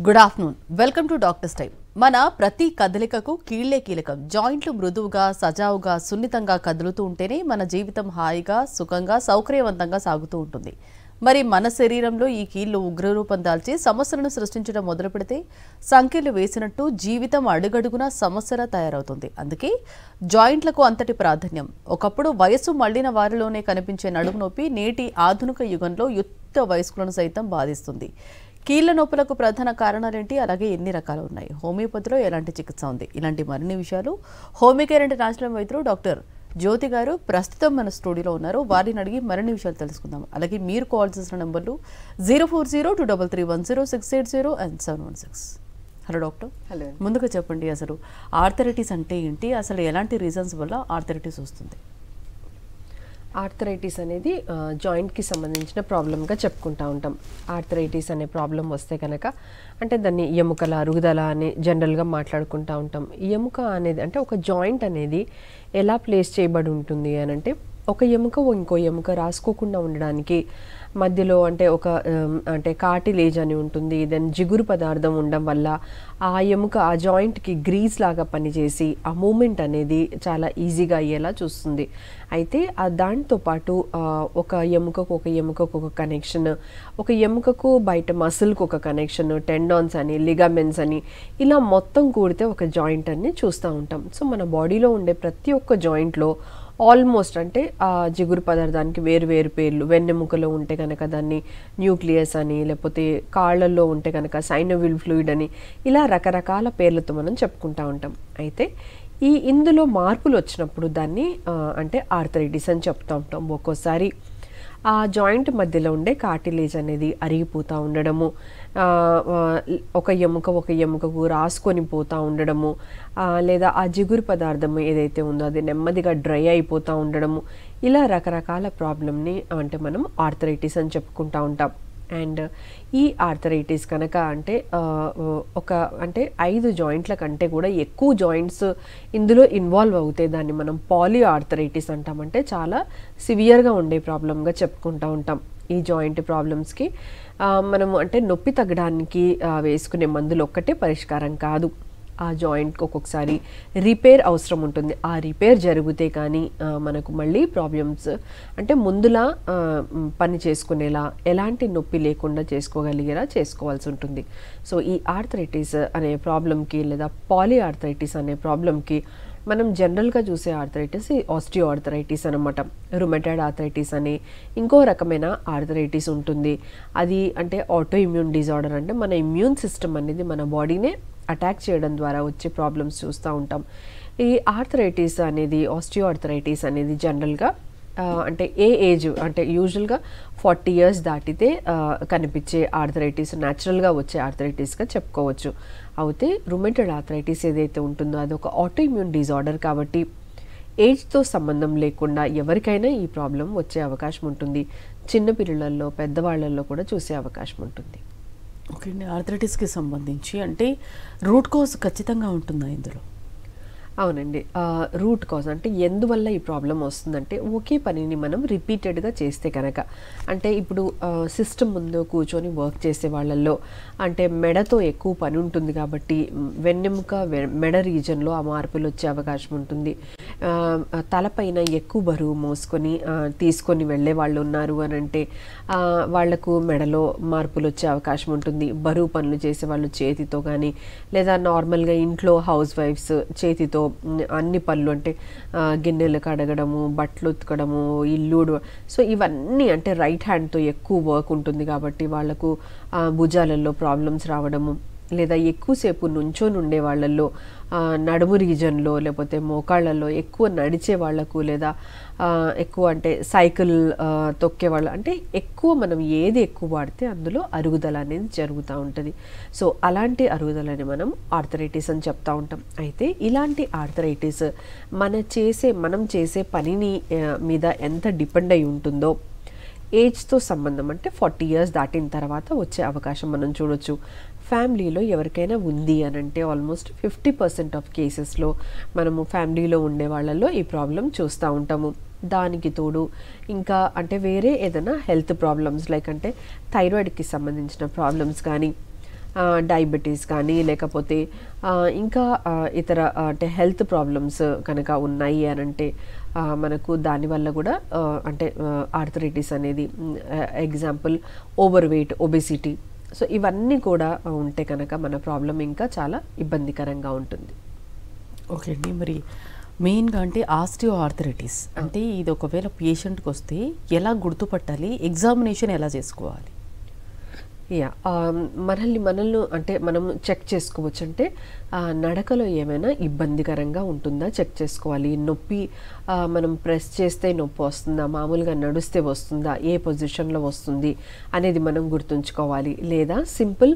Good afternoon. Welcome to doctors time. మన ప్రతి కదలికకు కీళ్లే కీలకం. జాయింట్లు మృదువుగా, సజావుగా, సున్నితంగా కదులుతూ ఉంటేనే మన జీవితం హాయిగా, సుఖంగా, సౌకర్యవంతంగా సాగుతూ ఉంటుంది. మరి మన శరీరంలో ఈ కీళ్లు ఉగ్రరూపం దాల్చి సమస్యలను సృష్టించడం మొదలు పెడితే సంఖ్యలు వేసినట్టు జీవితం అడుగడుగునా సమస్యలా తయారవుతుంది. అందుకే జాయింట్లకు అంతటి ప్రాధాన్యం. ఒకప్పుడు వయసు మళ్లిన వారిలోనే కనిపించే నడుము నొప్పి నేటి ఆధునిక యుగంలో యుక్త వయస్కులను సైతం బాధిస్తుంది. కీళ్ల నొప్పులకు ప్రధాన కారణాలేంటి, అలాగే ఎన్ని రకాలు ఉన్నాయి, హోమియోపతిలో ఎలాంటి చికిత్స ఉంది, ఇలాంటి మరిన్ని విషయాలు హోమియోకేర్ అండ్ నేచురల్ వైద్యులు డాక్టర్ జ్యోతి గారు ప్రస్తుతం మన స్టూడియోలో ఉన్నారు. వారిని అడిగి మరిన్ని విషయాలు తెలుసుకుందాం. అలాగే మీరు కాల్ చేసిన నెంబర్లు 0402331068 అండ్ 716. Hello doctor. హలో. ముందుగా చెప్పండి, అసలు ఆర్థరైటిస్ అంటే ఏంటి, అసలు ఎలాంటి రీజన్స్ వల్ల ఆర్థరైటిస్ వస్తుంది? ఆర్థరైటిస్ అనేది జాయింట్కి సంబంధించిన ప్రాబ్లంగా చెప్పుకుంటూ ఉంటాం. ఆర్థరైటిస్ అనే ప్రాబ్లం వస్తే కనుక అంటే దాన్ని ఎముకల అరుగుదల అని జనరల్గా మాట్లాడుకుంటూ ఉంటాం. ఎముక అనేది అంటే ఒక జాయింట్ అనేది ఎలా ప్లేస్ చేయబడి ఉంటుంది అని అంటే ఒక ఎముక ఇంకో ఎముక రాసుకోకుండా ఉండడానికి మధ్యలో అంటే ఒక అంటే కార్టిలేజ్ అని ఉంటుంది. దెన్ జిగురు పదార్థం ఉండడం వల్ల ఆ ఎముక ఆ జాయింట్కి గ్రీజ్ లాగా పనిచేసి ఆ మూమెంట్ అనేది చాలా ఈజీగా అయ్యేలా చూస్తుంది. అయితే దాంతో పాటు ఒక ఎముకకు ఒక కనెక్షన్, ఒక ఎముకకు బయట మసిల్కి ఒక కనెక్షన్, టెండాన్స్ అని, లిగామెంట్స్ అని, ఇలా మొత్తం కూడితే ఒక జాయింట్ అని చూస్తూ ఉంటాం. సో మన బాడీలో ఉండే ప్రతి ఒక్క జాయింట్లో ఆల్మోస్ట్ అంటే ఆ జిగురు పదార్థానికి వేరు వేరు పేర్లు. వెన్నెముకలో ఉంటే కనుక దాన్ని న్యూక్లియస్ అని, లేకపోతే కాళ్ళల్లో ఉంటే కనుక సైనోవిల్ ఫ్లూయిడ్ అని, ఇలా రకరకాల పేర్లతో మనం చెప్పుకుంటూ ఉంటాం. అయితే ఇందులో మార్పులు వచ్చినప్పుడు దాన్ని అంటే ఆర్థరైటిస్ అని చెప్తూ ఉంటాం. ఒక్కోసారి ఆ జాయింట్ మధ్యలో ఉండే కార్టిలేజ్ అనేది అరిగిపోతూ ఉండడము, ఒక ఎముకకు రాసుకొని పోతూ ఉండడము, లేదా ఆ జిగురు పదార్థము ఏదైతే ఉందో అది నెమ్మదిగా డ్రై అయిపోతూ ఉండడము, ఇలా రకరకాల ప్రాబ్లమ్ని అంటే మనం ఆర్థరైటిస్ అని చెప్పుకుంటూ ఉంటాం. అండ్ ఈ ఆర్థరైటిస్ కనుక అంటే అంటే 5 జాయింట్ల కంటే కూడా ఎక్కువ జాయింట్స్ ఇందులో ఇన్వాల్వ్ అవుతాయి. దాన్ని మనం పాలీ ఆర్థరైటిస్ అంటాం. అంటే చాలా సివియర్గా ఉండే ప్రాబ్లంగా చెప్పుకుంటూ ఉంటాం. ఈ జాయింట్ ప్రాబ్లమ్స్కి మనము అంటే నొప్పి తగ్గడానికి వేసుకునే మందులు ఒక్కటే పరిష్కారం కాదు. ఆ జాయింట్కి ఒక్కొక్కసారి రిపేర్ అవసరం ఉంటుంది. ఆ రిపేర్ జరిగితే కానీ మనకు మళ్ళీ ప్రాబ్లమ్స్ అంటే ముందులా పని చేసుకునేలా, ఎలాంటి నొప్పి లేకుండా చేసుకోగలిగేలా చేసుకోవాల్సి ఉంటుంది. సో ఈ ఆర్థరైటిస్ అనే ప్రాబ్లంకి లేదా పాలీ ఆర్థరైటిస్ అనే ప్రాబ్లంకి మనం జనరల్గా చూసే ఆర్థరైటిస్ ఆస్టియో ఆర్థరైటిస్ అనమాట. రుమటాయిడ్ ఆర్థరైటిస్ అనే ఇంకో రకమైన ఆర్థరైటిస్ ఉంటుంది. అది అంటే ఆటో ఇమ్యూన్ డిజార్డర్, అంటే మన ఇమ్యూన్ సిస్టమ్ అనేది మన బాడీనే అటాక్ చేయడం ద్వారా వచ్చే ప్రాబ్లమ్స్ చూస్తూ ఉంటాం. ఈ ఆర్థరైటిస్ అనేది ఆస్టియో ఆర్థరైటిస్ అనేది జనరల్గా అంటే ఏ ఏజ్ అంటే యూజువల్గా 40 years దాటితే కనిపించే ఆర్థరైటిస్, న్యాచురల్గా వచ్చే ఆర్థరైటిస్గా చెప్పుకోవచ్చు. అయితే రుమటాయిడ్ ఆర్థరైటిస్ ఏదైతే ఉంటుందో అది ఒక ఆటో ఇమ్యూన్ డిజార్డర్ కాబట్టి ఏజ్తో సంబంధం లేకుండా ఎవరికైనా ఈ ప్రాబ్లం వచ్చే అవకాశం ఉంటుంది. చిన్నపిల్లలలో, పెద్దవాళ్లలో కూడా చూసే అవకాశం ఉంటుంది. ఓకే అండి. ఆర్థరైటిస్కి సంబంధించి అంటే రూట్ కాజ్ ఖచ్చితంగా ఉంటుందా ఇందులో? అవునండి. రూట్ కాజ్ అంటే ఎందువల్ల ఈ ప్రాబ్లం వస్తుందంటే ఒకే పనిని మనం రిపీటెడ్గా చేస్తే కనుక అంటే ఇప్పుడు సిస్టమ్ ముందు కూర్చొని వర్క్ చేసే వాళ్ళల్లో అంటే మెడతో ఎక్కువ పని ఉంటుంది కాబట్టి వెన్నెముక మెడ రీజన్లో ఆ మార్పులు వచ్చే అవకాశం ఉంటుంది. తలపైన ఎక్కువ బరువు మోసుకొని తీసుకొని వెళ్ళే వాళ్ళు ఉన్నారు అని అంటే వాళ్లకు మెడలో మార్పులు వచ్చే అవకాశం ఉంటుంది. బరువు పనులు చేసే వాళ్ళు చేతితో కానీ, లేదా నార్మల్గా ఇంట్లో హౌస్ వైఫ్స్ చేతితో అన్ని పనులు అంటే గిన్నెలు కడగడము, బట్టలు ఉతకడము, ఇల్లు, సో ఇవన్నీ అంటే రైట్ హ్యాండ్తో ఎక్కువ వర్క్ ఉంటుంది కాబట్టి వాళ్లకు భుజాలలో ప్రాబ్లమ్స్ రావడము, లేదా ఎక్కువసేపు నుంచొని ఉండే వాళ్ళల్లో నడుము రీజన్లో లేకపోతే మోకాళ్ళల్లో ఎక్కువ నడిచే వాళ్లకు, లేదా ఎక్కువ అంటే సైకిల్ తొక్కే వాళ్ళు, అంటే ఎక్కువ మనం ఏది ఎక్కువ వాడితే అందులో అరుగుదల అనేది జరుగుతూ ఉంటుంది. సో అలాంటి అరుగుదలని మనం ఆర్థరైటిస్ అని చెప్తూ ఉంటాం. అయితే ఇలాంటి ఆర్థరైటిస్ మనం చేసే పనిని మీద ఎంత డిపెండ్ అయి ఉంటుందో ఏజ్తో సంబంధం అంటే 40 years దాటిన తర్వాత వచ్చే అవకాశం మనం చూడొచ్చు. ఫ్యామిలీలో ఎవరికైనా ఉంది అని అంటే ఆల్మోస్ట్ 50% ఆఫ్ కేసెస్లో మనము ఫ్యామిలీలో ఉండే వాళ్ళల్లో ఈ ప్రాబ్లం చూస్తూ ఉంటాము. దానికి తోడు ఇంకా అంటే వేరే ఏదైనా హెల్త్ ప్రాబ్లమ్స్ లైక్ అంటే థైరాయిడ్కి సంబంధించిన ప్రాబ్లమ్స్ కానీ డయాబెటీస్ కానీ లేకపోతే ఇంకా ఇతర అంటే హెల్త్ ప్రాబ్లమ్స్ కనుక ఉన్నాయి అని అంటే మనకు దానివల్ల కూడా అంటే ఆర్థరైటిస్ అనేది example over weight, obesity, so ఇవన్నీ కూడా ఉంటే కనుక మన ప్రాబ్లం ఇంకా చాలా ఇబ్బందికరంగా ఉంటుంది. ఓకే అండి, మరి మెయిన్గా అంటే ఆస్టియో ఆర్థరైటిస్ అంటే ఇది ఒకవేళ పేషెంట్కి వస్తే ఎలా గుర్తుపట్టాలి, ఎగ్జామినేషన్ ఎలా చేసుకోవాలి? యా మనల్ని అంటే మనం చెక్ చేసుకోవచ్చు. అంటే నడకలో ఏమైనా ఇబ్బందికరంగా ఉంటుందా చెక్ చేసుకోవాలి. నొప్పి మనం ప్రెస్ చేస్తే నొప్పి వస్తుందా, మామూలుగా నడుస్తే వస్తుందా, ఏ పొజిషన్లో వస్తుంది అనేది మనం గుర్తుంచుకోవాలి. లేదా సింపుల్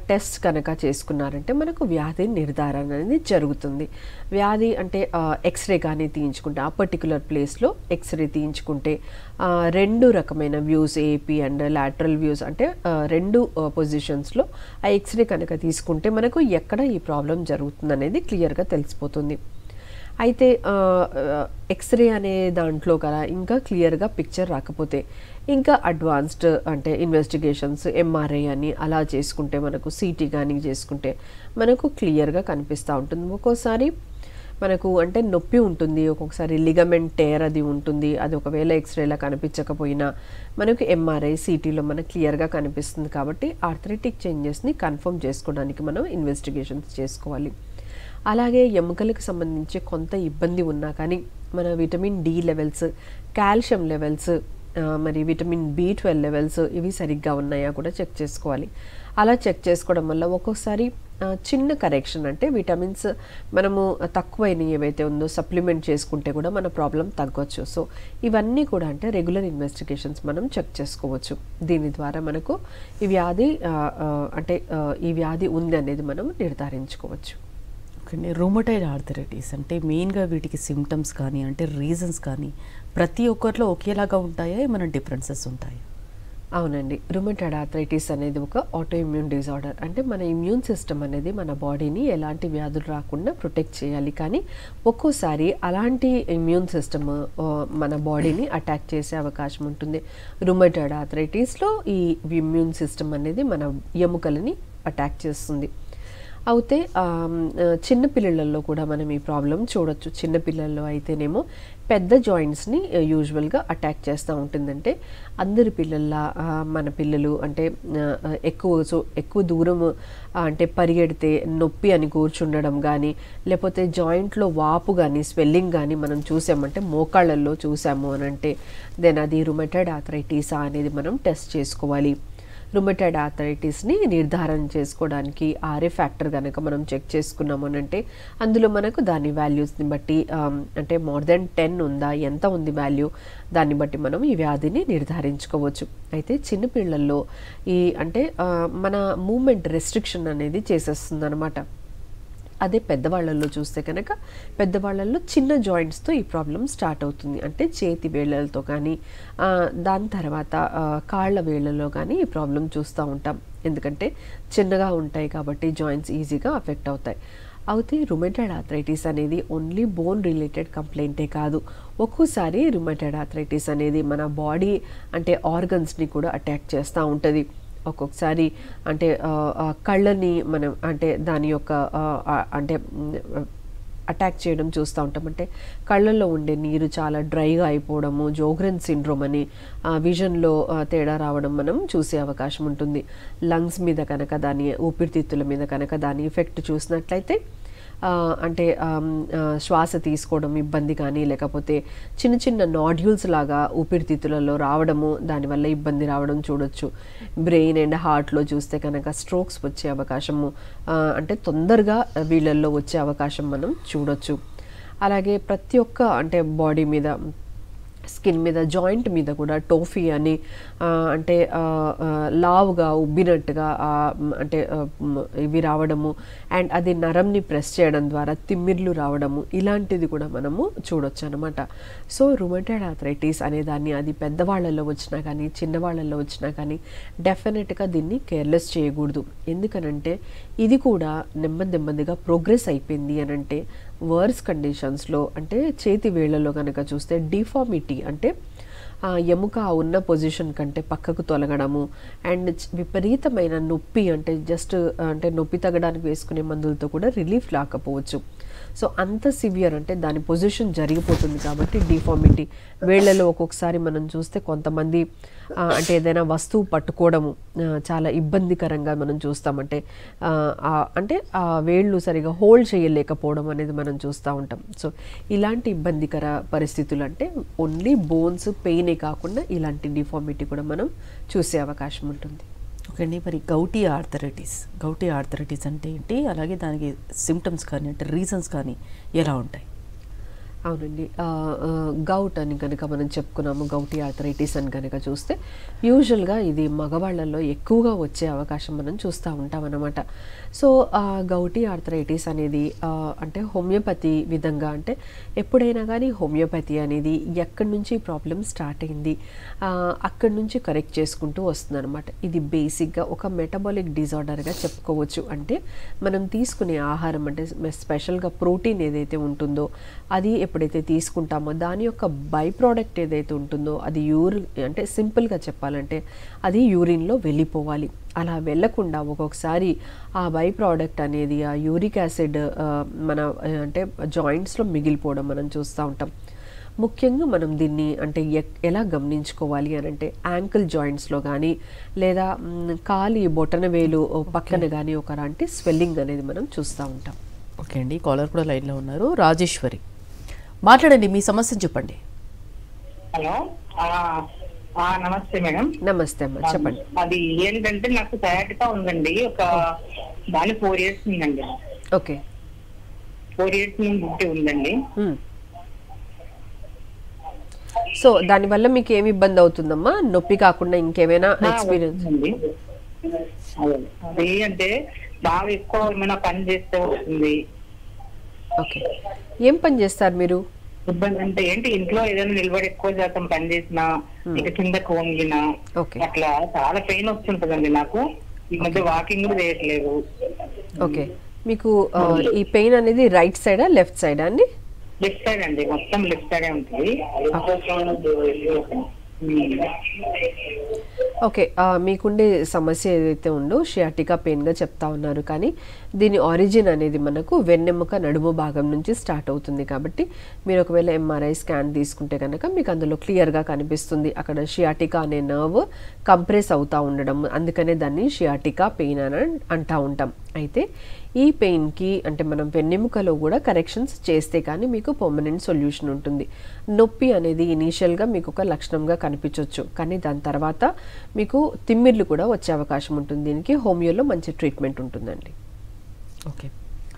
టెస్ట్ కనుక చేసుకున్నారంటే మనకు వ్యాధి నిర్ధారణ అనేది జరుగుతుంది. వ్యాధి అంటే ఎక్స్రే కానీ తీయించుకుంటే ఆ పర్టికులర్ ప్లేస్లో ఎక్స్రే తీయించుకుంటే 2 రకమైన views, AP and lateral views, అంటే 2 పొజిషన్స్లో ఆ ఎక్స్రే కనుక తీసుకుంటే మనకు ఎక్కడ ఈ ప్రాబ్లం జరుగుతుంది అనేది క్లియర్గా తెలిసిపోతుంది. అయితే ఎక్స్రే అనే దాంట్లో కదా ఇంకా క్లియర్గా పిక్చర్ రాకపోతే ఇంకా అడ్వాన్స్డ్ అంటే ఇన్వెస్టిగేషన్స్, ఎంఆర్ఐ అని అలా చేసుకుంటే మనకు సిటీ కానీ చేసుకుంటే మనకు క్లియర్గా కనిపిస్తూ ఉంటుంది. ఒక్కోసారి మనకు అంటే నొప్పి ఉంటుంది, ఒక్కొక్కసారి లిగమెంట్ టేర్ అది ఉంటుంది. అది ఒకవేళ ఎక్స్రేలా కనిపించకపోయినా మనకు ఎంఆర్ఐ, సిటీలో మనకు క్లియర్గా కనిపిస్తుంది. కాబట్టి ఆర్థరైటిక్ చేంజెస్ని కన్ఫర్మ్ చేసుకోవడానికి మనం ఇన్వెస్టిగేషన్స్ చేసుకోవాలి. అలాగే ఎముకలకు సంబంధించి కొంత ఇబ్బంది ఉన్నా కానీ మన vitamin D levels, calcium levels, మరి విటమిన్ B12 లెవెల్స్ ఇవి సరిగ్గా ఉన్నాయా కూడా చెక్ చేసుకోవాలి. అలా చెక్ చేసుకోవడం వల్ల ఒక్కొక్కసారి చిన్న కరెక్షన్ అంటే విటమిన్స్ మనము తక్కువైన ఏవైతే ఉందో సప్లిమెంట్ చేసుకుంటే కూడా మన ప్రాబ్లం తగ్గొచ్చు. సో ఇవన్నీ కూడా అంటే రెగ్యులర్ ఇన్వెస్టిగేషన్స్ మనం చెక్ చేసుకోవచ్చు. దీని ద్వారా మనకు ఈ వ్యాధి అంటే ఈ వ్యాధి ఉంది అనేది మనం నిర్ధారించుకోవచ్చు. ఓకే, రూమటైడ్ ఆర్థరైటిస్ అంటే మెయిన్గా వీటికి సిమ్టమ్స్ కానీ అంటే రీజన్స్ కానీ ప్రతి ఒక్కరిలో ఒకేలాగా ఉంటాయా, ఏమైనా డిఫరెన్సెస్ ఉంటాయా? అవునండి, రుమటాయిడ్ ఆర్థరైటిస్ అనేది ఒక ఆటో ఇమ్యూన్ డిజార్డర్. అంటే మన ఇమ్యూన్ సిస్టమ్ అనేది మన బాడీని ఎలాంటి వ్యాధులు రాకుండా ప్రొటెక్ట్ చేయాలి. కానీ ఒక్కోసారి అలాంటి ఇమ్యూన్ సిస్టమ్ మన బాడీని అటాక్ చేసే అవకాశం ఉంటుంది. రుమటాయిడ్ ఆర్థరైటిస్లో ఈ ఇమ్యూన్ సిస్టమ్ అనేది మన ఎముకలని అటాక్ చేస్తుంది. అయితే చిన్నపిల్లలలో కూడా మనం ఈ ప్రాబ్లం చూడొచ్చు. చిన్నపిల్లల్లో అయితేనేమో పెద్ద జాయింట్స్ని యూజువల్గా అటాక్ చేస్తూ ఉంటుందంటే అందరి పిల్లల్లా మన పిల్లలు అంటే ఎక్కువ దూరం అంటే పరిగెడితే నొప్పి అని కూర్చుండడం కానీ లేకపోతే జాయింట్లో వాపు కానీ స్వెల్లింగ్ కానీ మనం చూసామంటే మోకాళ్ళల్లో చూసాము అని అంటే దెన్ అది రుమటాయిడ్ ఆర్థరైటిసా అనేది మనం టెస్ట్ చేసుకోవాలి. రుమటాయిడ్ ఆర్థరైటిస్ని నిర్ధారణ చేసుకోవడానికి ఆర్ఏ ఫ్యాక్టర్ కనుక మనం చెక్ చేసుకున్నాము అని అంటే అందులో మనకు దాని వాల్యూస్ని బట్టి అంటే మోర్ దెన్ 10 ఉందా, ఎంత ఉంది వాల్యూ, దాన్ని బట్టి మనం ఈ వ్యాధిని నిర్ధారించుకోవచ్చు. అయితే చిన్నపిల్లల్లో ఈ అంటే మన మూమెంట్ రెస్ట్రిక్షన్ అనేది చేసేస్తుంది అనమాట. అదే పెద్దవాళ్ళల్లో చూస్తే కనుక పెద్దవాళ్ళల్లో చిన్న జాయింట్స్తో ఈ ప్రాబ్లం స్టార్ట్ అవుతుంది. అంటే చేతి వేళ్ళతో కానీ దాని తర్వాత కాళ్ళ వేళ్ళలో కానీ ఈ ప్రాబ్లం చూస్తూ ఉంటాం. ఎందుకంటే చిన్నగా ఉంటాయి కాబట్టి జాయింట్స్ ఈజీగా అఫెక్ట్ అవుతాయి. అయితే రుమటాయిడ్ ఆర్థరైటిస్ అనేది ఓన్లీ బోన్ రిలేటెడ్ కంప్లైంటే కాదు. ఒక్కోసారి రుమటాయిడ్ ఆర్థరైటిస్ అనేది మన బాడీ అంటే ఆర్గన్స్ని కూడా అటాక్ చేస్తూ ఉంటుంది. ఒక్కొక్కసారి అంటే కళ్ళని మనం అంటే దాని యొక్క అంటే అటాక్ చేయడం చూస్తూ ఉంటాం. అంటే కళ్ళల్లో ఉండే నీరు చాలా డ్రైగా అయిపోవడము, జోగ్రెన్ సిండ్రోమ్ అని విజన్లో తేడా రావడం మనం చూసే అవకాశం ఉంటుంది. లంగ్స్ మీద కనుక దాని ఊపిరితిత్తుల మీద కనుక దాని ఎఫెక్ట్ చూసినట్లయితే అంటే శ్వాస తీసుకోవడం ఇబ్బంది కానీ లేకపోతే చిన్న చిన్న నాడ్యూల్స్ లాగా ఊపిరితిత్తులలో రావడము, దానివల్ల ఇబ్బంది రావడం చూడొచ్చు. బ్రెయిన్ అండ్ హార్ట్లో చూస్తే కనుక స్ట్రోక్స్ వచ్చే అవకాశము అంటే తొందరగా వీళ్ళల్లో వచ్చే అవకాశం మనం చూడొచ్చు. అలాగే ప్రతి ఒక్క అంటే బాడీ మీద స్కిన్ మీద జాయింట్ మీద కూడా టోఫీ అని అంటే లావుగా ఉబ్బినట్టుగా అంటే ఇవి రావడము అండ్ అది నరంని ప్రెస్ చేయడం ద్వారా తిమ్మిర్లు రావడము ఇలాంటిది కూడా మనము చూడొచ్చు అనమాట. సో రుమటాయిడ్ ఆర్థరైటిస్ అనే దాన్ని అది పెద్దవాళ్ళల్లో వచ్చినా కానీ చిన్నవాళ్ళల్లో వచ్చినా కానీ డెఫినెట్గా దీన్ని కేర్లెస్ చేయకూడదు. ఎందుకనంటే ఇది కూడా నెమ్మదిగా ప్రోగ్రెస్ అయిపోయింది అని అంటే వర్స్ కండిషన్స్లో అంటే చేతి వేళ్లలో కనుక చూస్తే డిఫార్మిటీ అంటే ఆ ఎముక ఆ ఉన్న పొజిషన్ కంటే పక్కకు తొలగడము అండ్ విపరీతమైన నొప్పి, అంటే జస్ట్ అంటే నొప్పి తగ్గడానికి వేసుకునే మందులతో కూడా రిలీఫ్ రాకపోవచ్చు. సో అంత సివియర్, అంటే దాని పొజిషన్ జరిగిపోతుంది కాబట్టి డిఫార్మిటీ. వేళ్లలో ఒక్కొక్కసారి మనం చూస్తే కొంతమంది అంటే ఏదైనా వస్తువు పట్టుకోవడము చాలా ఇబ్బందికరంగా మనం చూస్తామంటే అంటే ఆ వేళ్ళు సరిగా హోల్డ్ చేయలేకపోవడం అనేది మనం చూస్తూ ఉంటాం. సో ఇలాంటి ఇబ్బందికర పరిస్థితులు అంటే ఓన్లీ బోన్స్ పెయినే కాకుండా ఇలాంటి డిఫార్మిటీ కూడా మనం చూసే అవకాశం ఉంటుంది. ఓకే అండి, మరి గౌటీ ఆర్థరైటిస్ అంటే ఏంటి, అలాగే దానికి సిమ్టమ్స్ కానీ అంటే రీజన్స్ కానీ ఎలా ఉంటాయి? అవునండి, గౌట్ అని కనుక మనం చెప్పుకున్నాము, గౌటీ ఆర్థరైటిస్ అని కనుక చూస్తే యూజువల్గా ఇది మగవాళ్ళల్లో ఎక్కువగా వచ్చే అవకాశం మనం చూస్తూ ఉంటాం అన్నమాట. సో గౌటీ ఆర్థరైటిస్ అనేది అంటే హోమియోపతి విధంగా, అంటే ఎప్పుడైనా కానీ హోమియోపతి అనేది ఎక్కడి నుంచి ప్రాబ్లం స్టార్ట్ అయింది అక్కడి నుంచి కరెక్ట్ చేసుకుంటూ వస్తుంది అనమాట. ఇది బేసిక్గా ఒక మెటబాలిక్ డిజార్డర్గా చెప్పుకోవచ్చు. అంటే మనం తీసుకునే ఆహారం అంటే స్పెషల్గా ప్రోటీన్ ఏదైతే ఉంటుందో అది ఎప్పుడైతే తీసుకుంటామో దాని యొక్క బై ప్రోడక్ట్ ఏదైతే ఉంటుందో అది అంటే సింపుల్గా చెప్పాలంటే అది యూరిన్లో వెళ్ళిపోవాలి. అలా వెళ్ళకుండా ఒక్కొక్కసారి ఆ బై ప్రోడక్ట్ అనేది ఆ యూరిక్ యాసిడ్ మన అంటే జాయింట్స్లో మిగిలిపోవడం మనం చూస్తూ ఉంటాం. ముఖ్యంగా మనం దీన్ని అంటే ఎలా గమనించుకోవాలి అని అంటే యాంకిల్ జాయింట్స్లో కానీ లేదా కాలి బొటన వేలు పక్కన కానీ ఒకలాంటి స్వెల్లింగ్ అనేది మనం చూస్తూ ఉంటాం. ఓకే అండి, కాలర్ కూడా లైన్లో ఉన్నారు. రాజేశ్వరి, మాట్లాడండి, మీ సమస్యను చెప్పండి. హలో, నమస్తే మేడం. నమస్తే అమ్మా, చెప్పండి. అది ఏంటంటే నాకు సయాటికా ఉందండి, ఒక దాని 4 years ఉందండి. ఓకే, 4 years నుండి ఉందండి. సో దానివల్ల మీకు ఏమి ఇబ్బంది అవుతుందమ్మా? నొప్పి కాకుండా ఇంకేమైనా ఎక్స్పీరియన్స్? అది అంటే బాగా ఎక్కువ ఏమైనా పని చేస్తే వస్తుంది. ఓకే, ఏం పని చేస్తారు మీరు? ఇబ్బంది అంటే ఏంటి, ఇంట్లో ఏదైనా నిలబడి ఎక్కువ శాతం పని చేసినా ఇక కిందకు వంగినా అట్లా చాలా పెయిన్ వస్తుంటదండి నాకు. ఈ మధ్య వాకింగ్ కూడా చేయట్లేదు. ఓకే, మీకు ఈ పెయిన్ అనేది రైట్ సైడా లెఫ్ట్ సైడా అండి? లెఫ్ట్ సైడ్ అండి, మొత్తం లెఫ్ట్ సైడే ఉంటుంది. ఓకే, మీకుండే సమస్య ఏదైతే ఉందో షియాటికా పెయిన్గా చెప్తా ఉన్నారు, కానీ దీని ఆరిజిన్ అనేది మనకు వెన్నెముక నడుము భాగం నుంచి స్టార్ట్ అవుతుంది. కాబట్టి మీరు ఒకవేళ ఎంఆర్ఐ స్కాన్ తీసుకుంటే కనుక మీకు అందులో క్లియర్గా కనిపిస్తుంది. అక్కడ షియాటికా అనే నర్వ్ కంప్రెస్ అవుతూ ఉండడం, అందుకనే దాన్ని షియాటికా పెయిన్ అని అంటూ ఉంటాం. అయితే ఈ పెయిన్కి అంటే మనం వెన్నెముకలో కూడా కరెక్షన్స్ చేస్తే కానీ మీకు పర్మనెంట్ సొల్యూషన్ ఉంటుంది. నొప్పి అనేది ఇనీషియల్గా మీకు ఒక లక్షణంగా కనిపించవచ్చు, కానీ దాని తర్వాత మీకు తిమ్మిర్లు కూడా వచ్చే అవకాశం ఉంటుంది. దీనికి హోమియోలో మంచి ట్రీట్మెంట్ ఉంటుందండి. ఓకే,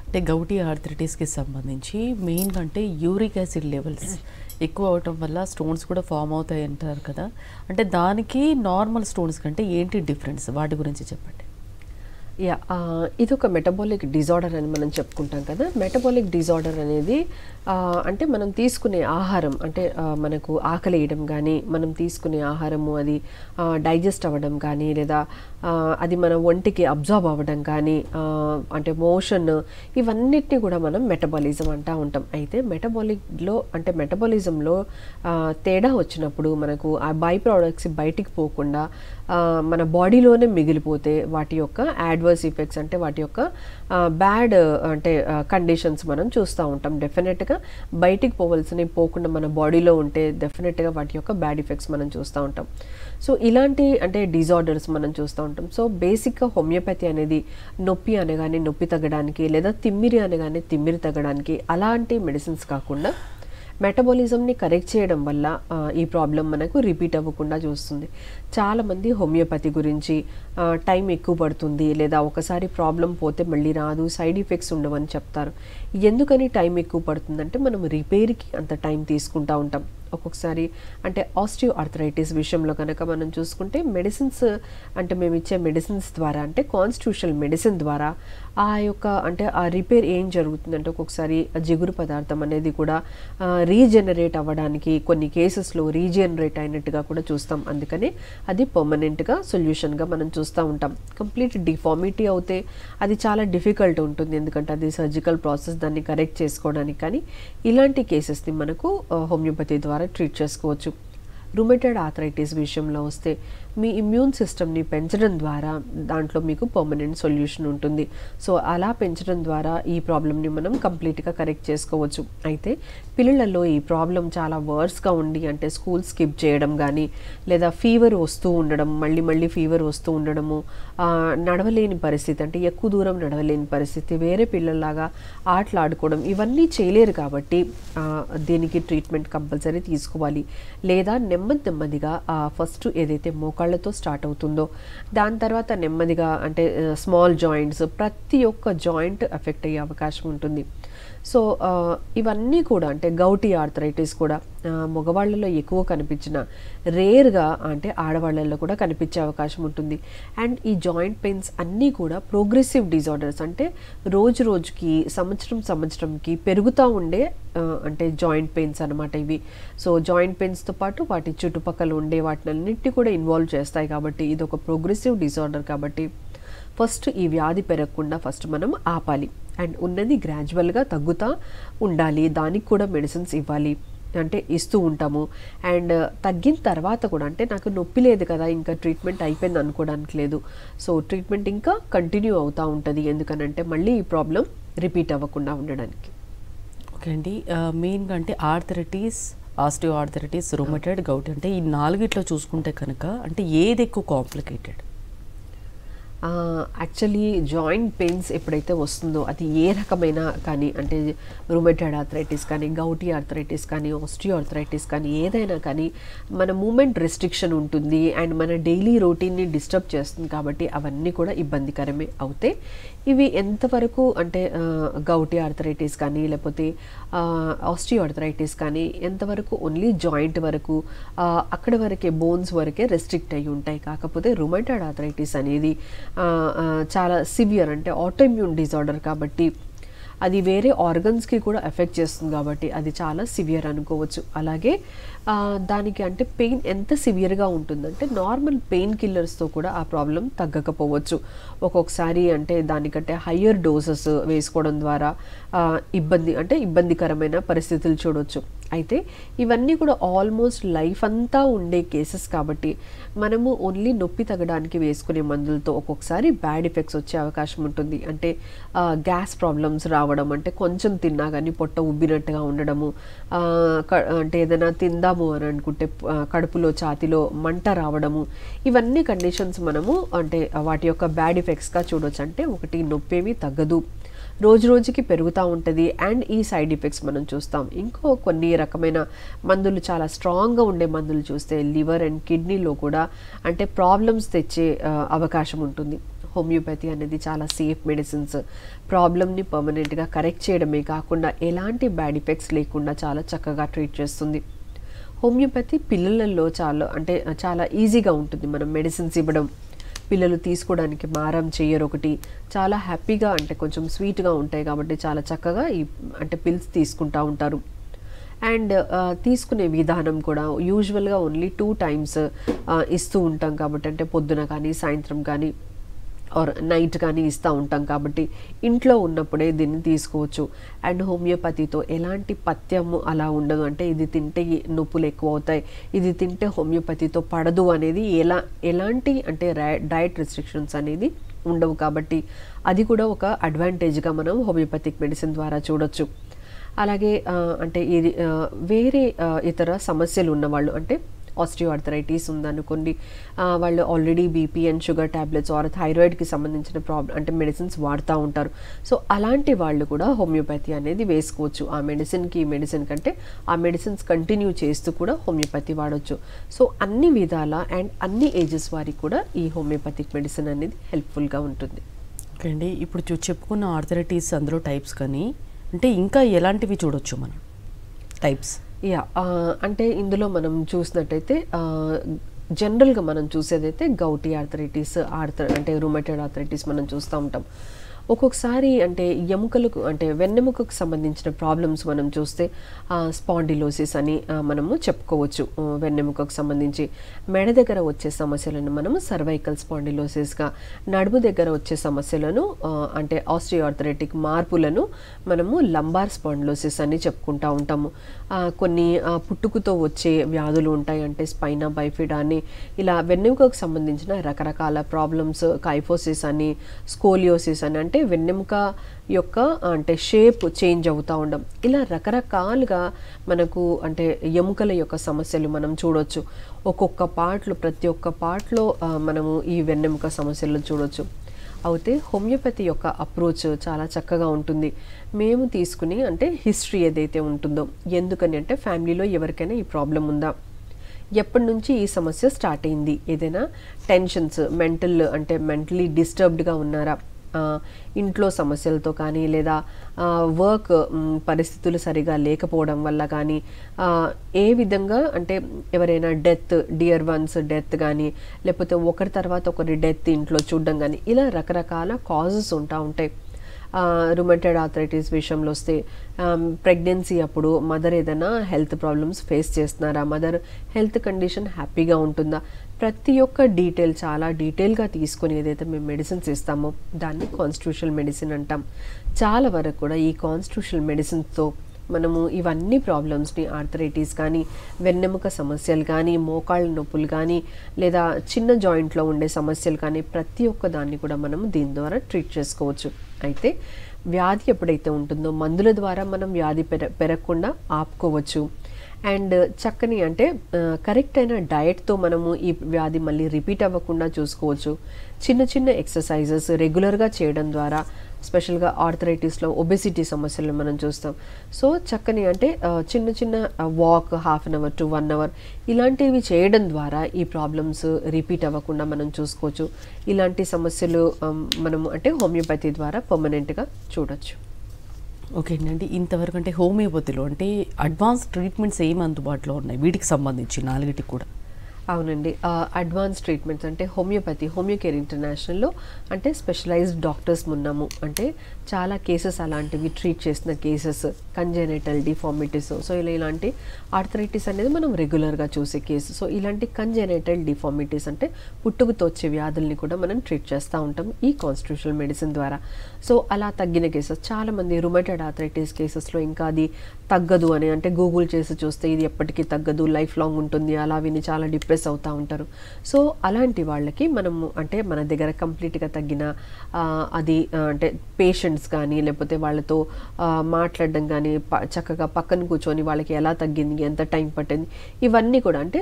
అంటే గౌటీ ఆర్థరైటిస్కి సంబంధించి మెయిన్గా అంటే యూరిక్ యాసిడ్ లెవెల్స్ ఎక్కువ అవటం వల్ల స్టోన్స్ కూడా ఫామ్ అవుతాయి అంటారు కదా, అంటే దానికి నార్మల్ స్టోన్స్ కంటే ఏంటి డిఫరెన్స్, వాటి గురించి చెప్పండి. యా, ఇది ఒక మెటబాలిక్ డిజార్డర్ అని మనం చెప్పుకుంటాం కదా. మెటబాలిక్ డిజార్డర్ అనేది అంటే మనం తీసుకునే ఆహారం అంటే మనకు ఆకలి వేయడం కానీ మనం తీసుకునే ఆహారము అది డైజెస్ట్ అవ్వడం కానీ లేదా అది మన ఒంటికి అబ్జార్బ్ అవ్వడం కానీ అంటే మోషన్, ఇవన్నిటిని కూడా మనం మెటబాలిజం అంటూ ఉంటాం. అయితే మెటబాలిక్లో అంటే మెటబాలిజంలో తేడా వచ్చినప్పుడు మనకు ఆ బై ప్రోడక్ట్స్ బయటికి పోకుండా మన బాడీలోనే మిగిలిపోతే వాటి యొక్క యాడ్వర్స్ ఎఫెక్ట్స్ అంటే వాటి యొక్క బ్యాడ్ అంటే కండిషన్స్ మనం చూస్తూ ఉంటాం. డెఫినెట్గా బయటికి పోవలసినవి పోకుండా మన బాడీలో ఉంటే డెఫినెట్గా వాటి యొక్క బ్యాడ్ ఎఫెక్ట్స్ మనం చూస్తూ ఉంటాం. సో ఇలాంటి అంటే డిజార్డర్స్ మనం చూస్తూ ఉంటాం. సో బేసిక్గా హోమియోపతి అనేది నొప్పి అనగానే నొప్పి తగ్గడానికి లేదా తిమ్మిరి అనగానే తిమ్మిరి తగ్గడానికి అలాంటి మెడిసిన్స్ కాకుండా మెటబాలిజంని కరెక్ట్ చేయడం వల్ల ఈ ప్రాబ్లం మనకు రిపీట్ అవ్వకుండా చూస్తుంది. చాలామంది హోమియోపతి గురించి టైం ఎక్కువ పడుతుంది లేదా ఒకసారి ప్రాబ్లం పోతే మళ్ళీ రాదు, సైడ్ ఎఫెక్ట్స్ ఉండవని చెప్తారు. ఎందుకని టైం ఎక్కువ పడుతుందంటే మనం రిపేర్కి అంత టైం తీసుకుంటూ ఉంటాం. ఒక్కొక్కసారి అంటే ఆస్టియో ఆర్థరైటిస్ విషయంలో కనుక మనం చూసుకుంటే మెడిసిన్స్ అంటే మేము ఇచ్చే మెడిసిన్స్ ద్వారా అంటే కాన్స్టిట్యూషనల్ మెడిసిన్ ద్వారా ఆ యొక్క అంటే ఆ రిపేర్ ఏం జరుగుతుందంటే ఒక్కొక్కసారి జిగురు పదార్థం అనేది కూడా రీజనరేట్ అవ్వడానికి కొన్ని కేసెస్లో రీజనరేట్ అయినట్టుగా కూడా చూస్తాం. అందుకని అది పర్మనెంట్గా సొల్యూషన్గా మనం చూస్తూ ఉంటాం. కంప్లీట్ డిఫార్మిటీ అవుతే అది చాలా డిఫికల్ట్ ఉంటుంది, ఎందుకంటే అది సర్జికల్ ప్రాసెస్ దాన్ని కరెక్ట్ చేసుకోవడానికి. కానీ ఇలాంటి కేసెస్ని మనకు హోమియోపతి ద్వారా ట్రీట్ చేసుకోవచ్చు. రుమటైడ్ ఆర్థరైటిస్ విషయంలో వస్తే మీ ఇమ్యూన్ సిస్టమ్ని పెంచడం ద్వారా దాంట్లో మీకు పర్మనెంట్ సొల్యూషన్ ఉంటుంది. సో అలా పెంచడం ద్వారా ఈ ప్రాబ్లమ్ని మనం కంప్లీట్గా కరెక్ట్ చేసుకోవచ్చు. అయితే పిల్లలలో ఈ ప్రాబ్లం చాలా వర్స్గా ఉండి అంటే స్కూల్ స్కిప్ చేయడం కానీ లేదా ఫీవర్ వస్తూ ఉండడం, మళ్ళీ ఫీవర్ వస్తూ ఉండడము, నడవలేని పరిస్థితి అంటే ఎక్కువ దూరం నడవలేని పరిస్థితి, వేరే పిల్లల్లాగా ఆటలు ఆడుకోవడం, ఇవన్నీ చేయలేరు కాబట్టి దీనికి ట్రీట్మెంట్ కంపల్సరీ తీసుకోవాలి. లేదా నెమ్మదిగా ఫస్ట్ ఏదైతే మోకాళ్ళతో స్టార్ట్ అవుతుందో దాని తర్వాత నెమ్మదిగా అంటే స్మాల్ జాయింట్స్, ప్రతి ఒక్క జాయింట్ ఎఫెక్ట్ అయ్యే అవకాశం ఉంటుంది. సో ఇవన్నీ కూడా అంటే గౌటీ ఆర్థరైటిస్ కూడా మగవాళ్ళలో ఎక్కువ కనిపించిన రేర్గా అంటే ఆడవాళ్ళల్లో కూడా కనిపించే అవకాశం ఉంటుంది. అండ్ ఈ జాయింట్ పెయిన్స్ అన్నీ కూడా ప్రోగ్రెసివ్ డిజార్డర్స్ అంటే రోజుకి సంవత్సరంకి పెరుగుతూ ఉండే అంటే జాయింట్ పెయిన్స్ అనమాట ఇవి. సో జాయింట్ పెయిన్స్తో పాటు వాటి చుట్టుపక్కల ఉండే వాటినన్నింటినీ కూడా ఇన్వాల్వ్ చేస్తాయి కాబట్టి ఇది ఒక ప్రోగ్రెసివ్ డిజార్డర్. కాబట్టి ఫస్ట్ ఈ వ్యాధి పెరగకుండా ఫస్ట్ మనం ఆపాలి అండ్ ఉన్నది గ్రాడ్యువల్గా తగ్గుతూ ఉండాలి. దానికి కూడా మెడిసిన్స్ ఇవ్వాలి అంటే ఇస్తూ ఉంటాము. అండ్ తగ్గిన తర్వాత కూడా అంటే నాకు నొప్పి లేదు కదా ఇంకా ట్రీట్మెంట్ అయిపోయింది అనుకోవడానికి లేదు. సో ట్రీట్మెంట్ ఇంకా కంటిన్యూ అవుతూ ఉంటుంది, ఎందుకనంటే మళ్ళీ ఈ ప్రాబ్లం రిపీట్ అవ్వకుండా ఉండడానికి. ఓకే అండి, మెయిన్గా అంటే arthritis, osteo arthritis, rheumatoid, gouty అంటే ఈ నాలుగిట్లో చూసుకుంటే కనుక అంటే ఏది ఎక్కువ కాంప్లికేటెడ్? యాక్చువల్లీ జాయింట్ పెయిన్స్ ఎప్పుడైతే వస్తుందో అది ఏ రకమైన కానీ అంటే రుమటైడ్ ఆర్థరైటిస్ కానీ గౌటీ ఆర్థరైటిస్ కానీ ఆస్టియో ఆర్థరైటిస్ కానీ ఏదైనా కానీ మన మూమెంట్ రెస్ట్రిక్షన్ ఉంటుంది అండ్ మన డైలీ రొటీన్ని డిస్టర్బ్ చేస్తుంది కాబట్టి అవన్నీ కూడా ఇబ్బందికరమే అవుతాయి. ఇవి ఎంతవరకు అంటే గౌటీ ఆర్థరైటిస్ కానీ లేకపోతే ఆస్టియో ఆర్థరైటిస్ కానీ ఎంతవరకు ఓన్లీ జాయింట్ వరకు అక్కడ వరకే బోన్స్ వరకే రెస్ట్రిక్ట్ అయ్యి ఉంటాయి. కాకపోతే రుమటైడ్ ఆర్థరైటిస్ అనేది చాలా సివియర్ అంటే ఆటోఇమ్యూన్ డిజార్డర్ కాబట్టి అది వేరే ఆర్గన్స్కి కూడా ఎఫెక్ట్ చేస్తుంది కాబట్టి అది చాలా సివియర్ అనుకోవచ్చు. అలాగే దానికి అంటే పెయిన్ ఎంత సివియర్గా ఉంటుందంటే నార్మల్ పెయిన్ కిల్లర్స్తో కూడా ఆ ప్రాబ్లం తగ్గకపోవచ్చు. ఒక్కొక్కసారి అంటే దానికంటే హయ్యర్ డోసెస్ వేసుకోవడం ద్వారా ఇబ్బందికరమైన పరిస్థితులు చూడవచ్చు. అయితే ఇవన్నీ కూడా ఆల్మోస్ట్ లైఫ్ అంతా ఉండే కేసెస్ కాబట్టి మనము ఓన్లీ నొప్పి తగ్గడానికి వేసుకునే మందులతో ఒక్కొక్కసారి బ్యాడ్ ఎఫెక్ట్స్ వచ్చే అవకాశం ఉంటుంది. అంటే గ్యాస్ ప్రాబ్లమ్స్ రావడం, అంటే కొంచెం తిన్నా కానీ పొట్ట ఉబ్బినట్టుగా ఉండడము, అంటే ఏదైనా తిందాము అని అనుకుంటే కడుపులో ఛాతిలో మంట రావడము, ఇవన్నీ కండిషన్స్ మనము అంటే వాటి యొక్క బ్యాడ్ ఎఫెక్ట్స్గా చూడవచ్చు. అంటే ఒకటి నొప్పి ఏమీ తగ్గదు, రోజుకి పెరుగుతూ ఉంటుంది అండ్ ఈ సైడ్ ఎఫెక్ట్స్ మనం చూస్తాం. ఇంకో కొన్ని రకమైన మందులు చాలా స్ట్రాంగ్గా ఉండే మందులు చూస్తే లివర్ అండ్ కిడ్నీలో కూడా అంటే ప్రాబ్లమ్స్ తెచ్చే అవకాశం ఉంటుంది. హోమియోపతి అనేది చాలా సేఫ్ మెడిసిన్స్, ప్రాబ్లమ్ని పర్మనెంట్గా కరెక్ట్ చేయడమే కాకుండా ఎలాంటి బ్యాడ్ ఎఫెక్ట్స్ లేకుండా చాలా చక్కగా ట్రీట్ చేస్తుంది. హోమియోపతి పిల్లలలో చాలా ఈజీగా ఉంటుంది మనం మెడిసిన్స్ ఇవ్వడం. పిల్లలు తీసుకోవడానికి మారం చేయరు, ఒకటి చాలా హ్యాపీగా అంటే కొంచెం స్వీట్గా ఉంటాయి కాబట్టి చాలా చక్కగా ఈ అంటే పిల్స్ తీసుకుంటూ ఉంటారు. అండ్ తీసుకునే విధానం కూడా యూజువల్గా ఓన్లీ 2 times ఇస్తూ ఉంటాం కాబట్టి అంటే పొద్దున కానీ సాయంత్రం కానీ ఆర్ నైట్ కానీ ఇస్తూ ఉంటాం కాబట్టి ఇంట్లో ఉన్నప్పుడే దీన్ని తీసుకోవచ్చు. అండ్ హోమియోపతితో ఎలాంటి పథ్యము అలా ఉండదు, అంటే ఇది తింటే నొప్పులు ఎక్కువ అవుతాయి, ఇది తింటే హోమియోపతితో పడదు అనేది ఎలాంటి అంటే డయట్ రెస్ట్రిక్షన్స్ అనేది ఉండవు కాబట్టి అది కూడా ఒక అడ్వాంటేజ్గా మనం హోమియోపతిక్ మెడిసిన్ ద్వారా చూడొచ్చు. అలాగే అంటే ఇది వేరే ఇతర సమస్యలు ఉన్నవాళ్ళు అంటే ఆస్టియో ఆర్థరైటిస్ ఉందనుకోండి, వాళ్ళు already BP and sugar tablets or థైరాయిడ్కి సంబంధించిన అంటే మెడిసిన్స్ వాడుతూ ఉంటారు. సో అలాంటి వాళ్ళు కూడా హోమియోపతి అనేది వేసుకోవచ్చు. ఆ మెడిసిన్కి ఈ మెడిసిన్ కంటే ఆ మెడిసిన్స్ కంటిన్యూ చేస్తూ కూడా హోమియోపతి వాడవచ్చు. సో అన్ని విధాల అండ్ అన్ని ఏజెస్ వారికి కూడా ఈ హోమియోపతిక్ మెడిసిన్ అనేది హెల్ప్ఫుల్గా ఉంటుంది. ఓకే అండి, ఇప్పుడు చెప్పుకున్న ఆర్థరైటిస్ అందులో టైప్స్ కానీ అంటే ఇంకా ఎలాంటివి చూడొచ్చు మనం టైప్స్? అంటే ఇందులో మనం చూసినట్టయితే జనరల్గా మనం చూసేదైతే గౌటీ ఆర్థరైటిస్ అంటే రుమటైడ్ ఆర్థరైటిస్ మనం చూస్తూ ఉంటాం. ఒక్కొక్కసారి అంటే ఎముకలకు అంటే వెన్నెముకకు సంబంధించిన ప్రాబ్లమ్స్ మనం చూస్తే స్పాండిలోసిస్ అని మనము చెప్పుకోవచ్చు. వెన్నెముకకు సంబంధించి మెడ దగ్గర వచ్చే సమస్యలను మనము సర్వైకల్ స్పాండిలోసిస్గా, నడుము దగ్గర వచ్చే సమస్యలను అంటే ఆస్టియోఆర్థరైటిక్ మార్పులను మనము లంబార్ స్పాండిలోసిస్ అని చెప్పుకుంటూ ఉంటాము. కొన్ని పుట్టుకతో వచ్చే వ్యాధులు ఉంటాయి, అంటే స్పైనా బైఫిడా అని, ఇలా వెన్నెముకకు సంబంధించిన రకరకాల ప్రాబ్లమ్స్, కైఫోసిస్ అని, స్కోలియోసిస్ అని, అంటే వెన్నెముక యొక్క అంటే షేప్ చేంజ్ అవుతూ ఉండడం, ఇలా రకరకాలుగా మనకు అంటే ఎముకల యొక్క సమస్యలు మనం చూడొచ్చు. ఒక్కొక్క పార్ట్లో ప్రతి ఒక్క పార్ట్లో మనము ఈ వెన్నెముక సమస్యలు చూడొచ్చు. అయితే హోమియోపతి యొక్క అప్రోచ్ చాలా చక్కగా ఉంటుంది. మేము తీసుకుని అంటే హిస్టరీ ఏదైతే ఉంటుందో, ఎందుకని అంటే ఫ్యామిలీలో ఎవరికైనా ఈ ప్రాబ్లం ఉందా, ఎప్పటి నుంచి ఈ సమస్య స్టార్ట్ అయింది, ఏదైనా టెన్షన్స్ మెంటలీ డిస్టర్బ్డ్గా ఉన్నారా, ఇంట్లో సమస్యలతో కానీ, లేదా వర్క్ పరిస్థితులు సరిగా లేకపోవడం వల్ల కానీ, ఏ విధంగా అంటే ఎవరైనా డెత్, డియర్ వన్స్ డెత్ కానీ, లేకపోతే ఒకరి తర్వాత ఒకరి డెత్ ఇంట్లో చూడడం కానీ, ఇలా రకరకాల కాజెస్ ఉంటాయి. రుమటైడ్ ఆర్థరైటిస్ విషయంలో వస్తే ప్రెగ్నెన్సీ అప్పుడు మదర్ ఏదైనా హెల్త్ ప్రాబ్లమ్స్ ఫేస్ చేస్తున్నారా, మదర్ హెల్త్ కండిషన్ హ్యాపీగా ఉంటుందా, ప్రతి ఒక్క డీటెయిల్ చాలా డీటెయిల్గా తీసుకొని ఏదైతే మేము మెడిసిన్స్ ఇస్తామో దాన్ని కాన్స్టిట్యూషనల్ మెడిసిన్ అంటాం. చాలా వరకు కూడా ఈ కాన్స్టిట్యూషనల్ మెడిసిన్స్తో మనము ఇవన్నీ ప్రాబ్లమ్స్ని, ఆర్థరైటిస్ కానీ, వెన్నెముక సమస్యలు కానీ, మోకాళ్ళ నొప్పులు కానీ, లేదా చిన్న జాయింట్లో ఉండే సమస్యలు కానీ, ప్రతి ఒక్క దాన్ని కూడా మనము దీని ద్వారా ట్రీట్ చేసుకోవచ్చు. అయితే వ్యాధి ఎప్పుడైతే ఉంటుందో మందుల ద్వారా మనం వ్యాధి పెరగకుండా ఆపుకోవచ్చు. అండ్ చక్కని అంటే కరెక్ట్ అయిన డయట్తో మనము ఈ వ్యాధి మళ్ళీ రిపీట్ అవ్వకుండా చూసుకోవచ్చు. చిన్న చిన్న ఎక్సర్సైజెస్ రెగ్యులర్గా చేయడం ద్వారా, స్పెషల్గా ఆర్థరైటిస్లో ఒబెసిటీ సమస్యలను మనం చూస్తాం. సో చక్కని అంటే చిన్న చిన్న వాక్ 1/2 అవర్ టు 1 అవర్ ఇలాంటివి చేయడం ద్వారా ఈ ప్రాబ్లమ్స్ రిపీట్ అవ్వకుండా మనం చూసుకోవచ్చు. ఇలాంటి సమస్యలు మనము అంటే హోమియోపతి ద్వారా పర్మనెంట్గా చూడొచ్చు. ఓకే అండి, ఇంతవరకు అంటే హోమియోపతిలో అంటే అడ్వాన్స్ ట్రీట్మెంట్స్ ఏమి అందుబాటులో ఉన్నాయి వీటికి సంబంధించి 4టికి కూడా? అవునండి, అడ్వాన్స్ ట్రీట్మెంట్స్ అంటే హోమియో కేర్ ఇంటర్నేషనల్లో అంటే స్పెషలైజ్డ్ డాక్టర్స్ ఉన్నాము. అంటే చాలా కేసెస్ అలాంటివి ట్రీట్ చేసిన కేసెస్, కంజెనిటల్ డిఫార్మిటీస్, సో ఇలాంటి ఆర్థరైటిస్ అనేది మనం రెగ్యులర్గా చూసే కేసు. సో ఇలాంటి కంజెనిటల్ డిఫార్మిటీస్ అంటే పుట్టుకతో వచ్చే వ్యాధుల్ని కూడా మనం ట్రీట్ చేస్తూ ఉంటాం ఈ కాన్స్టిట్యూషనల్ మెడిసిన్ ద్వారా. సో అలా తగ్గిన కేసెస్ చాలామంది, రుమటైడ్ ఆర్థరైటిస్ కేసెస్లో ఇంకా అది తగ్గదు అని అంటే గూగుల్ చేసి చూస్తే ఇది ఎప్పటికీ తగ్గదు, లైఫ్ లాంగ్ ఉంటుంది, అలా విని చాలా డిప్రెస్ అవుతూ ఉంటారు. సో అలాంటి వాళ్ళకి మనము అంటే మన దగ్గర కంప్లీట్గా తగ్గిన అది అంటే పేషెంట్స్ కానీ, లేకపోతే వాళ్ళతో మాట్లాడడం కానీ, చక్కగా పక్కన కూర్చొని వాళ్ళకి ఎలా తగ్గింది, ఎంత టైం పట్టింది, ఇవన్నీ కూడా అంటే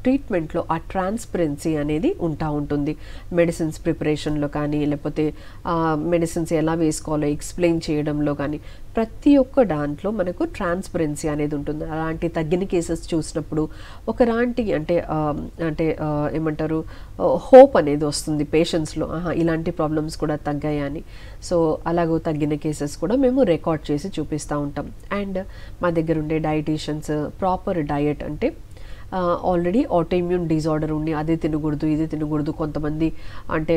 ట్రీట్మెంట్లో ఆ ట్రాన్స్పరెన్సీ అనేది ఉంటుంది. మెడిసిన్స్ ప్రిపరేషన్లో కానీ, లేకపోతే మెడిసిన్స్ ఎలా వేసుకోవాలో ఎక్స్ప్లెయిన్ చేయడంలో కానీ, ప్రతి ఒక్క దాంట్లో మనకు ట్రాన్స్పరెన్సీ అనేది ఉంటుంది. అలాంటి తగ్గిన కేసెస్ చూసినప్పుడు ఒకలాంటి అంటే ఏమంటారు హోప్ అనేది వస్తుంది పేషెంట్స్లో, ఇలాంటి ప్రాబ్లమ్స్ కూడా తగ్గాయి అని. సో అలాగో తగ్గిన కేసెస్ కూడా మేము రికార్డ్ చేసి చూపిస్తూ ఉంటాం. అండ్ మా దగ్గర ఉండే డైటీషియన్స్ ప్రాపర్ డయట్ అంటే ఆల్రెడీ ఆటోఇమ్యూన్ డిజార్డర్ ఉండి అదే తినకూడదు, ఇది తినకూడదు, కొంతమంది అంటే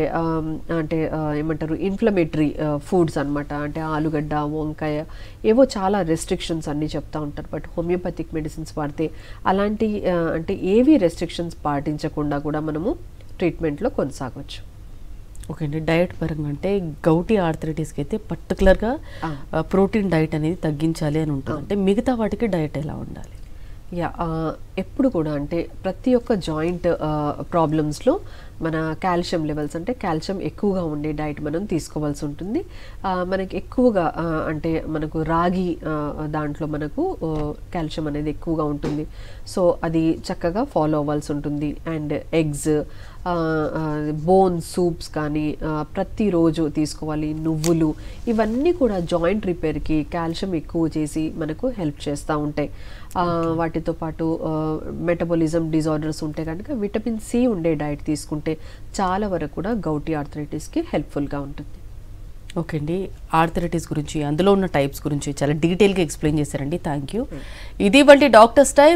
ఏమంటారు ఇన్ఫ్లమేటరీ ఫుడ్స్ అనమాట, అంటే ఆలుగడ్డ, వంకాయ, ఏవో చాలా రెస్ట్రిక్షన్స్ అన్నీ చెప్తూ ఉంటారు. బట్ హోమియోపతిక్ మెడిసిన్స్ వాడితే అలాంటి అంటే ఏవి రెస్ట్రిక్షన్స్ పాటించకుండా కూడా మనము ట్రీట్మెంట్లో కొనసాగవచ్చు. ఓకే అండి, డయట్ పరంగా అంటే గౌటీ ఆర్థరైటిస్కి అయితే పర్టికులర్గా ప్రోటీన్ డైట్ అనేది తగ్గించాలి అని ఉంటుంది. అంటే మిగతా వాటికి డయట్ ఎలా ఉండాలి? ఎప్పుడు కూడా అంటే ప్రతి ఒక్క జాయింట్ ప్రాబ్లమ్స్లో మన కాల్షియం లెవెల్స్ అంటే కాల్షియం ఎక్కువగా ఉండే డైట్ మనం తీసుకోవాల్సి ఉంటుంది. మనకి ఎక్కువగా అంటే మనకు రాగి దాంట్లో మనకు కాల్షియం అనేది ఎక్కువగా ఉంటుంది. సో అది చక్కగా ఫాలో అవ్వాల్సి ఉంటుంది. అండ్ ఎగ్స్, బోన్ సూప్స్ కానీ ప్రతిరోజు తీసుకోవాలి. నువ్వులు, ఇవన్నీ కూడా జాయింట్ రిపేర్కి కాల్షియం ఎక్కువ చేసి మనకు హెల్ప్ చేస్తూ ఉంటాయి. వాటితో పాటు మెటబాలిజం డిజార్డర్స్ ఉంటే కనుక విటమిన్ సి ఉండే డైట్ తీసుకుంటే చాలా వరకు కూడా గౌటీ ఆర్థరైటిస్కి హెల్ప్ఫుల్గా ఉంటుంది. ఓకే అండి, ఆర్థరైటిస్ గురించి, అందులో ఉన్న టైప్స్ గురించి చాలా డీటెయిల్గా ఎక్స్ప్లెయిన్ చేశారండి. Thank you. ఇది ఇవాల్టి డాక్టర్స్ టైం.